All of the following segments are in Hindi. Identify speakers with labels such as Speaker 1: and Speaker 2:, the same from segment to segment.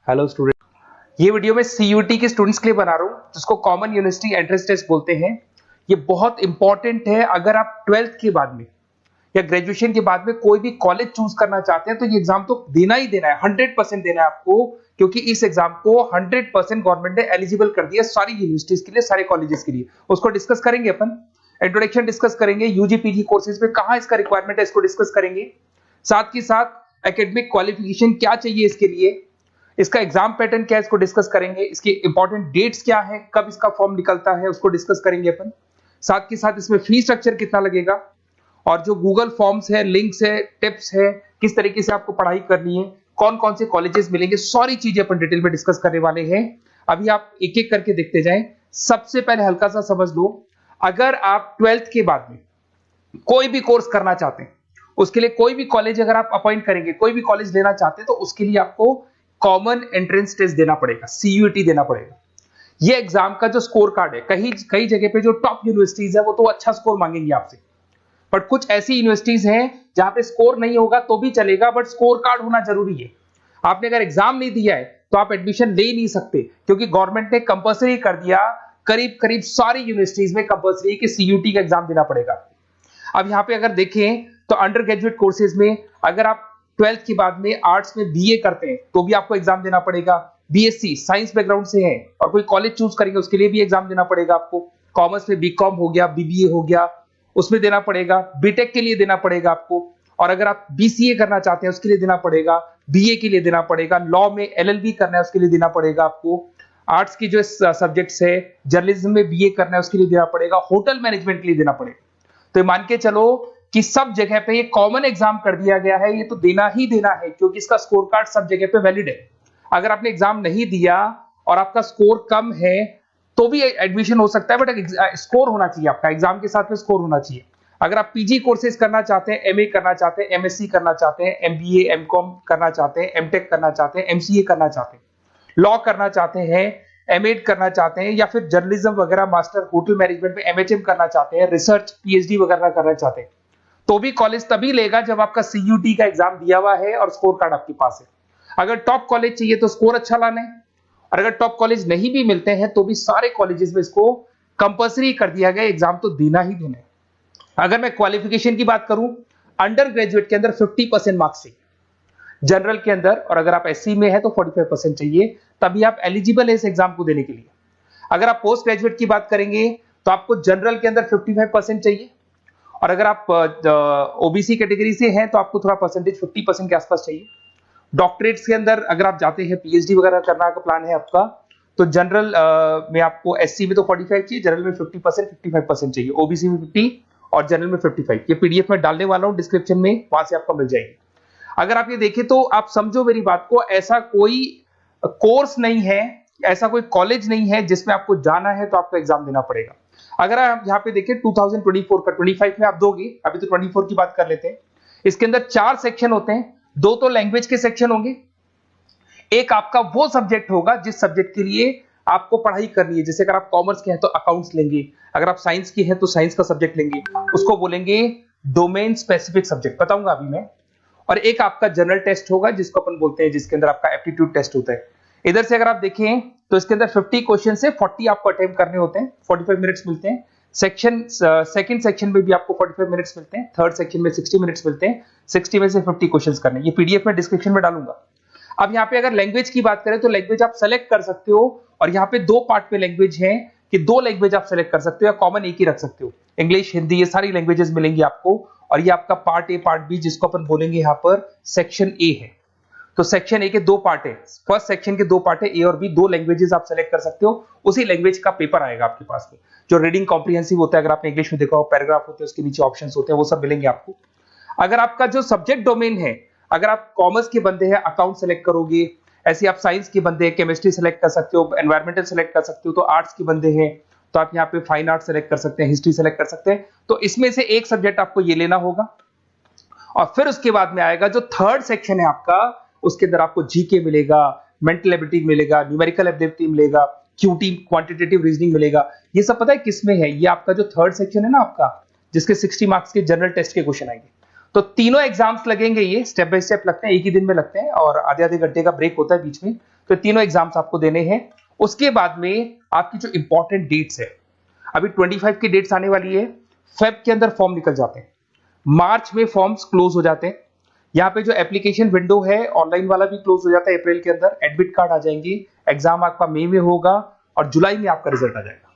Speaker 1: हेलो स्टूडेंट, ये वीडियो मैं सीयूटी के स्टूडेंट्स के लिए बना रहा हूँ जिसको कॉमन यूनिवर्सिटी एंट्रेंस टेस्ट बोलते हैं। ये बहुत इंपॉर्टेंट है। अगर आप 12th के बाद में या ग्रेजुएशन के बाद में कोई भी कॉलेज चूज करना चाहते हैं तो ये एग्जाम तो देना ही देना है, 100% देना है आपको, क्योंकि इस एग्जाम को 100% गवर्नमेंट ने एलिजिबल कर दिया सारी यूनिवर्सिटीज के लिए, सारे कॉलेजेस के लिए। उसको डिस्कस करेंगे अपन, इंट्रोडक्शन डिस्कस करेंगे, यूजी पीजी कोर्सेज में कहाँ इसका रिक्वायरमेंट है इसको डिस्कस करेंगे। साथ ही साथ एकेडमिक क्वालिफिकेशन क्या चाहिए इसके लिए, इसका एग्जाम पैटर्न क्या है इसको डिस्कस करेंगे, इसके इंपॉर्टेंट डेट्स क्या है, कब इसका फॉर्म निकलता है उसको डिस्कस करेंगे अपन। साथ के साथ इसमें फीस स्ट्रक्चर कितना लगेगा और जो गूगल फॉर्म्स है, लिंक्स है, टिप्स है, किस तरीके से आपको पढ़ाई करनी है, कौन कौन से कॉलेजेस मिलेंगे, सारी चीजें अपन डिटेल में डिस्कस करने वाले हैं। अभी आप एक एक करके देखते जाएं। सबसे पहले हल्का सा समझ लो, अगर आप 12th के बाद में कोई भी कोर्स करना चाहते हैं, उसके लिए कोई भी कॉलेज अगर आप अपॉइंट करेंगे, कोई भी कॉलेज लेना चाहते हैं तो उसके लिए आपको कॉमन एंट्रेंस टेस्ट देना पड़ेगा, सीयूटी देना पड़ेगा। ये एग्जाम का जो स्कोर कार्ड है, कई जगह पे जो टॉप यूनिवर्सिटीज है वो तो अच्छा स्कोर मांगेंगी आपसे, बट कुछ ऐसी यूनिवर्सिटीज हैं जहां पे स्कोर नहीं होगा तो भी चलेगा, बट स्कोर कार्ड होना जरूरी है। आपने अगर एग्जाम नहीं दिया है तो आप एडमिशन ले ही नहीं सकते, क्योंकि गवर्नमेंट ने कंपल्सरी कर दिया, करीब करीब सारी यूनिवर्सिटीज में कंपल्सरी कि सीयूटी का एग्जाम देना पड़ेगा। अब यहाँ पे अगर देखें तो अंडर ग्रेजुएट कोर्सेज में अगर आप 12th के बाद में आर्ट्स में बीए करते हैं तो भी आपको एग्जाम देना पड़ेगा। बीएससी साइंस बैकग्राउंड से है और कोई कॉलेज चूज करेंगे उसके लिए भी एग्जाम देना पड़ेगा आपको। कॉमर्स में बीकॉम हो गया, बीबीए हो गया, उसमें देना पड़ेगा। बीटेक के लिए देना पड़ेगा आपको, और अगर आप बीसीए करना चाहते हैं उसके लिए देना पड़ेगा, बीए के लिए देना पड़ेगा, लॉ में एलएलबी करना है उसके लिए देना पड़ेगा आपको। आर्ट्स की जो सब्जेक्ट्स है, जर्नलिज्म में बीए करना है उसके लिए देना पड़ेगा, होटल मैनेजमेंट के लिए देना पड़ेगा। तो मान के चलो कि सब जगह पे ये कॉमन एग्जाम कर दिया गया है, ये तो देना ही देना है, क्योंकि इसका स्कोर कार्ड सब जगह पे वैलिड है। अगर आपने एग्जाम नहीं दिया और आपका स्कोर कम है तो भी एडमिशन हो सकता है, बट स्कोर होना चाहिए, आपका एग्जाम के साथ में स्कोर होना चाहिए। अगर आप पीजी कोर्सेज करना चाहते हैं, एमए करना चाहते हैं, एमएससी करना चाहते हैं, एमबीए एमकॉम करना चाहते हैं, एमटेक करना चाहते हैं, एमसीए करना चाहते हैं, लॉ करना चाहते हैं, एमएड करना चाहते हैं, या फिर जर्नलिज्म वगैरह मास्टर होटल मैनेजमेंट में एमएचएम करना चाहते हैं, रिसर्च पीएचडी वगैरह करना चाहते हैं, तो भी कॉलेज तभी लेगा जब आपका सीयूटी का एग्जाम दिया हुआ है और स्कोर कार्ड आपके पास है। अगर टॉप कॉलेज चाहिए तो स्कोर अच्छा लाना है, और अगर टॉप कॉलेज नहीं भी मिलते हैं तो भी सारे कॉलेजेस में इसको कंपल्सरी कर दिया गया, एग्जाम तो देना ही देना है। अगर मैं क्वालिफिकेशन की बात करूं, अंडर ग्रेजुएट के अंदर 50% मार्क्स चाहिए, जनरल के अंदर, और अगर आप एससी में है तो 45% चाहिए, तभी आप एलिजिबल है इस एग्जाम को देने के लिए। अगर आप पोस्ट ग्रेजुएट की बात करेंगे तो आपको जनरल के अंदर 55% चाहिए, और अगर आप ओबीसी कैटेगरी से हैं तो आपको थोड़ा परसेंटेज 50% के आसपास चाहिए। डॉक्टरेट्स के अंदर अगर आप जाते हैं, पीएचडी वगैरह करना का प्लान है आपका, तो जनरल में आपको, एससी में तो 45 चाहिए, जनरल में 50% 55% चाहिए, ओबीसी में 50 और जनरल में 55। ये पीडीएफ में डालने वाला हूं डिस्क्रिप्शन में, वहां से आपको मिल जाएगी। अगर आप ये देखें तो आप समझो मेरी बात को, ऐसा कोई कोर्स नहीं है, ऐसा कोई कॉलेज नहीं है जिसमें आपको जाना है तो आपको एग्जाम देना पड़ेगा। अगर आप यहाँ पे देखें 2024 का, 25 में आप दोगे, अभी तो 24 की बात कर लेते हैं। इसके अंदर 4 सेक्शन होते हैं, 2 तो लैंग्वेज के सेक्शन होंगे, एक आपका वो सब्जेक्ट होगा जिस सब्जेक्ट के लिए आपको पढ़ाई करनी है। जैसे अगर आप कॉमर्स के हैं तो अकाउंट्स लेंगे, अगर आप साइंस के हैं तो साइंस का सब्जेक्ट लेंगे, उसको बोलेंगे डोमेन स्पेसिफिक सब्जेक्ट, बताऊंगा अभी मैं। और एक आपका जनरल टेस्ट होगा जिसको अपन बोलते हैं, जिसके अंदर आपका एप्टीट्यूड टेस्ट होता है। इधर से अगर आप देखें तो इसके अंदर 50 क्वेश्चन से 40 आपको अटेम्प्ट करने होते हैं, 45 मिनट्स मिलते हैं। सेकंड सेक्शन में भी आपको 45 मिनट्स मिलते हैं, थर्ड सेक्शन में 60 मिनट्स मिलते हैं, 60 में से 50 क्वेश्चंस करने। ये पीडीएफ में डिस्क्रिप्शन में डालूंगा। अब यहाँ पे अगर लैंग्वेज की बात करें तो लैंग्वेज आप सेलेक्ट कर सकते हो, और यहाँ पे 2 पार्ट में लैंग्वेज है कि 2 लैंग्वेज आप सेलेक्ट कर सकते हो, या कॉमन एक ही रख सकते हो। इंग्लिश, हिंदी, ये सारी लैंग्वेजेस मिलेंगी आपको, और ये आपका पार्ट ए पार्ट बी, जिसको अपन बोलेंगे यहाँ पर सेक्शन ए है। तो सेक्शन ए के 2 पार्ट है, फर्स्ट सेक्शन के 2 पार्ट है, ए और बी, 2 लैंग्वेजेस आप सेलेक्ट कर सकते हो। उसी लैंग्वेज का पेपर आएगा आपके पास में, जो रीडिंग कॉम्प्रिहेंसिव होता है। अगर आपने इंग्लिश में देखा हो, पैराग्राफ होते हैं, उसके नीचे ऑप्शंस होते हैं, वो सब मिलेंगे आपको। अगर आपका जो सब्जेक्ट डोमेन है, अगर आप कॉमर्स के बंदे हैं अकाउंट सेलेक्ट करोगे, ऐसे आप साइंस के बंदे हैं केमिस्ट्री सेलेक्ट कर सकते हो, एनवायरमेंटल सेलेक्ट कर सकते हो, तो आर्ट्स के बंदे हैं तो आप यहाँ पे फाइन आर्ट सेलेक्ट कर सकते हैं, हिस्ट्री सेलेक्ट कर सकते हैं। तो इसमें से एक सब्जेक्ट आपको ये लेना होगा, और फिर उसके बाद में आएगा जो थर्ड सेक्शन है आपका, उसके अंदर आपको जीके मिलेगा, मेंटल एबिलिटी मिलेगा, न्यूमेरिकल एबिलिटी मिलेगा, क्यूटी क्वांटिटेटिव रीजनिंग मिलेगा। ये सब पता है किसमें है? ये आपका जो थर्ड सेक्शन है ना आपका, जिसके 60 मार्क्स के जनरल टेस्ट के क्वेश्चन आएंगे। तो तीनों एग्जाम्स लगेंगे, ये स्टेप बाय स्टेप लगते हैं, एक ही दिन में लगते हैं, और आधे आधे घंटे का ब्रेक होता है बीच में। तो तीनों एग्जाम्स आपको देने हैं। उसके बाद में आपकी जो इंपॉर्टेंट डेट्स है, अभी 25 की डेट्स आने वाली है, फेब के अंदर फॉर्म निकल जाते हैं, मार्च में फॉर्म्स क्लोज हो जाते हैं। यहाँ पे जो एप्लीकेशन विंडो है ऑनलाइन वाला भी क्लोज हो जाता है अप्रैल के अंदर, एडमिट कार्ड आ जाएंगे, एग्जाम आपका मई में होगा और जुलाई में आपका रिजल्ट आ जाएगा।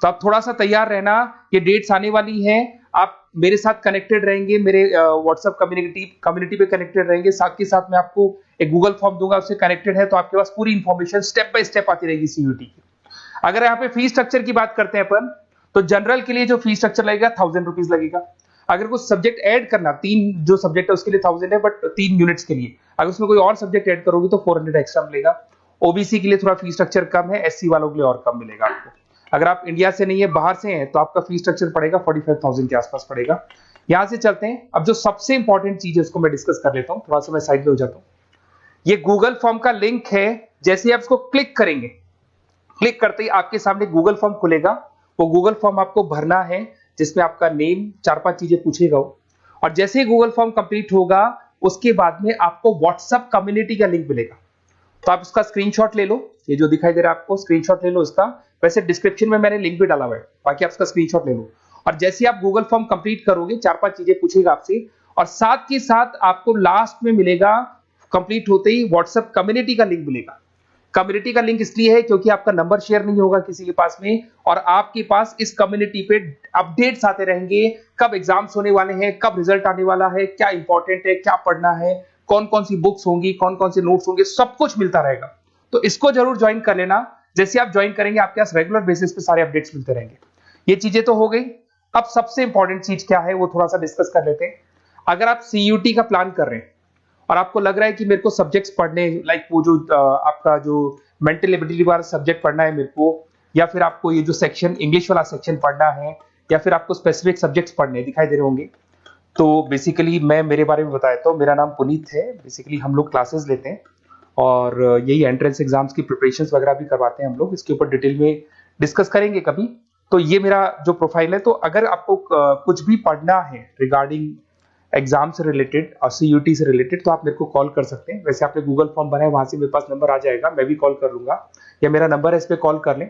Speaker 1: तो आप थोड़ा सा तैयार रहना, ये डेट्स आने वाली हैं, आप मेरे साथ कनेक्टेड रहेंगे, मेरे व्हाट्सएप कम्युनिटी पे कनेक्टेड रहेंगे, साथ के साथ मैं आपको एक गूगल फॉर्म दूंगा, उससे कनेक्टेड है तो आपके पास पूरी इंफॉर्मेशन स्टेप बाय स्टेप आती रहेगी सीयूटी की। अगर यहाँ पे फीस स्ट्रक्चर की बात करते हैं अपन, तो जनरल के लिए जो फीस स्ट्रक्चर लगेगा 1000 रुपीज लगेगा। अगर कुछ सब्जेक्ट ऐड करना, 3 जो सब्जेक्ट है उसके लिए 1000 है, बट 3 यूनिट्स के लिए अगर उसमें कोई और सब्जेक्ट ऐड करोगे तो 400 एक्स्ट्रा मिलेगा। ओबीसी के लिए थोड़ा फीस स्ट्रक्चर कम है, एससी वालों के लिए और कम मिलेगा आपको। अगर आप इंडिया से नहीं है, बाहर से हैं, तो आपका फीस स्ट्रक्चर पड़ेगा 45,000 के आसपास पड़ेगा। यहां से चलते हैं, अब जो सबसे इंपॉर्टेंट चीज है उसको मैं डिस्कस कर लेता हूं, थोड़ा सा मैं साइड में हो जाता हूं। ये गूगल फॉर्म का लिंक है, जैसे ही आप इसको क्लिक करेंगे, क्लिक करते ही आपके सामने गूगल फॉर्म खुलेगा। वो गूगल फॉर्म आपको भरना है, जिसमें आपका नेम, 4-5 चीजें पूछेगा वो, और जैसे ही गूगल फॉर्म कंप्लीट होगा उसके बाद में आपको व्हाट्सएप कम्युनिटी का लिंक मिलेगा। तो आप उसका स्क्रीनशॉट ले लो, ये जो दिखाई दे रहा है आपको, स्क्रीनशॉट ले लो इसका। वैसे डिस्क्रिप्शन में मैंने लिंक भी डाला हुआ है, बाकी आप उसका स्क्रीनशॉट ले लो। और जैसे आप गूगल फॉर्म कंप्लीट करोगे, 4-5 चीजें पूछेगा आपसे, और साथ के साथ आपको लास्ट में मिलेगा, कंप्लीट होते ही व्हाट्सएप कम्युनिटी का लिंक मिलेगा। कम्युनिटी का लिंक इसलिए है क्योंकि आपका नंबर शेयर नहीं होगा किसी के पास में, और आपके पास इस कम्युनिटी पे अपडेट्स आते रहेंगे, कब एग्जाम्स होने वाले हैं, कब रिजल्ट आने वाला है, क्या इंपॉर्टेंट है, क्या पढ़ना है, कौन कौन सी बुक्स होंगी, कौन कौन से नोट्स होंगे, सब कुछ मिलता रहेगा। तो इसको जरूर ज्वाइन कर लेना। जैसे आप ज्वाइन करेंगे आपके पास रेगुलर बेसिस पे सारे अपडेट्स मिलते रहेंगे। ये चीजें तो हो गई। अब सबसे इंपॉर्टेंट चीज क्या है वो थोड़ा सा डिस्कस कर लेते हैं। अगर आप सीयूटी का प्लान कर रहे हैं और आपको लग रहा है कि मेरे को सब्जेक्ट्स पढ़ने, लाइक वो जो आपका जो मेंटल एबिलिटी वाला सब्जेक्ट पढ़ना है मेरे को, या फिर आपको ये जो सेक्शन इंग्लिश वाला सेक्शन पढ़ना है, या फिर आपको स्पेसिफिक सब्जेक्ट्स पढ़ने दिखाई दे रहे होंगे, तो बेसिकली मैं मेरे बारे में बताया, तो मेरा नाम पुनीत है। बेसिकली हम लोग क्लासेस लेते हैं और यही एंट्रेंस एग्जाम्स की प्रिपरेशंस वगैरह भी करवाते हैं हम लोग। इसके ऊपर डिटेल में डिस्कस करेंगे कभी। तो ये मेरा जो प्रोफाइल है, तो अगर आपको कुछ भी पढ़ना है रिगार्डिंग एग्जाम से रिलेटेड और सीयूटी से रिलेटेड, तो आप मेरे को कॉल कर सकते हैं। वैसे आपने गूगल फॉर्म भरा है, वहां से मेरे पास नंबर आ जाएगा, मैं भी कॉल कर लूंगा, या मेरा नंबर है, इस पर कॉल कर लें,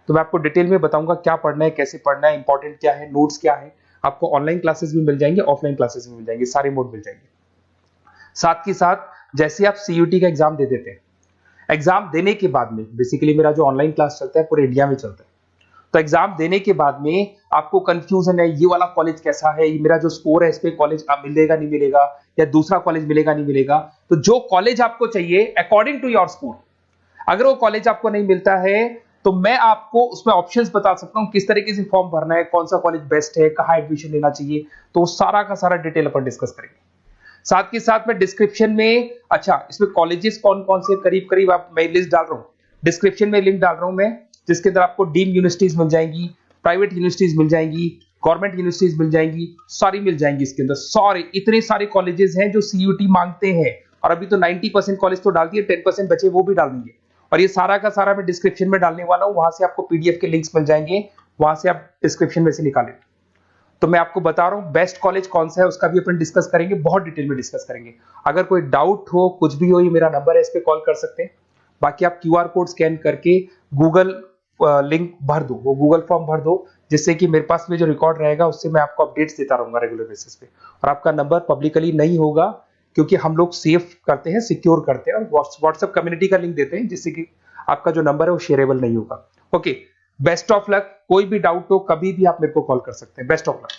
Speaker 1: तो मैं आपको डिटेल में बताऊंगा क्या पढ़ना है, कैसे पढ़ना है, इंपॉर्टेंट क्या है, नोट्स क्या है। आपको ऑनलाइन क्लासेस भी मिल जाएंगे, ऑफलाइन क्लासेस भी मिल जाएंगे, सारे मोड मिल जाएंगे। साथ के साथ जैसे आप सीयूटी का एग्जाम दे देते हैं, एग्जाम देने के बाद में बेसिकली मेरा जो ऑनलाइन क्लास चलता है पूरे इंडिया में चलता है, तो एग्जाम देने के बाद में आपको कंफ्यूजन है, ये वाला कॉलेज कैसा है, ये मेरा जो स्कोर है इस पे कॉलेज मिलेगा नहीं मिलेगा, या दूसरा कॉलेज मिलेगा नहीं मिलेगा, तो जो कॉलेज आपको चाहिए अकॉर्डिंग टू योर स्कोर, अगर वो कॉलेज आपको नहीं मिलता है तो मैं आपको उसमें ऑप्शंस बता सकता हूं, किस तरीके से फॉर्म भरना है, कौन सा कॉलेज बेस्ट है, कहां एडमिशन लेना चाहिए, तो सारा का सारा डिटेल अपन डिस्कस करेंगे। साथ के साथ में डिस्क्रिप्शन में, अच्छा इसमें कॉलेजेस कौन कौन से करीब करीब आप, मैं लिस्ट डाल रहा हूँ, डिस्क्रिप्शन में लिंक डाल रहा हूं मैं, जिसके अंदर आपको डीम यूनिवर्सिटीज मिल जाएंगी, प्राइवेट यूनिवर्सिटीज मिल जाएंगी, गवर्नमेंट यूनिवर्सिटीज मिल जाएंगी, सारी मिल जाएंगी इसके अंदर। सॉरी, इतने सारे कॉलेजेस हैं जो सीयूटी मांगते हैं, और अभी तो 90% कॉलेज तो डाल दिए, 10% बचे वो भी डाल देंगे, और ये सारा का सारा मैं डिस्क्रिप्शन में डालने वाला हूं, वहां से आपको पीडीएफ के लिंक्स मिल जाएंगे, वहां से आप डिस्क्रिप्शन में से निकालें। तो मैं आपको बता रहा हूं बेस्ट कॉलेज कौन सा है, उसका भी अपन डिस्कस करेंगे, बहुत डिटेल में डिस्कस करेंगे। अगर कोई डाउट हो, कुछ भी हो, ये मेरा नंबर है, इस पे कॉल कर सकते हैं। बाकी आप क्यूआर कोड स्कैन करके गूगल लिंक भर दो, वो गूगल फॉर्म भर दो, जिससे कि मेरे पास में जो रिकॉर्ड रहेगा उससे मैं आपको अपडेट्स देता रहूंगा रेगुलर बेसिस पे। और आपका नंबर पब्लिकली नहीं होगा, क्योंकि हम लोग सेफ करते हैं, सिक्योर करते हैं, और व्हाट्सएप कम्युनिटी का लिंक देते हैं, जिससे कि आपका जो नंबर है वो शेयरेबल नहीं होगा। Okay, best of luck. कोई भी डाउट हो कभी भी आप मेरे को कॉल कर सकते हैं। Best of luck.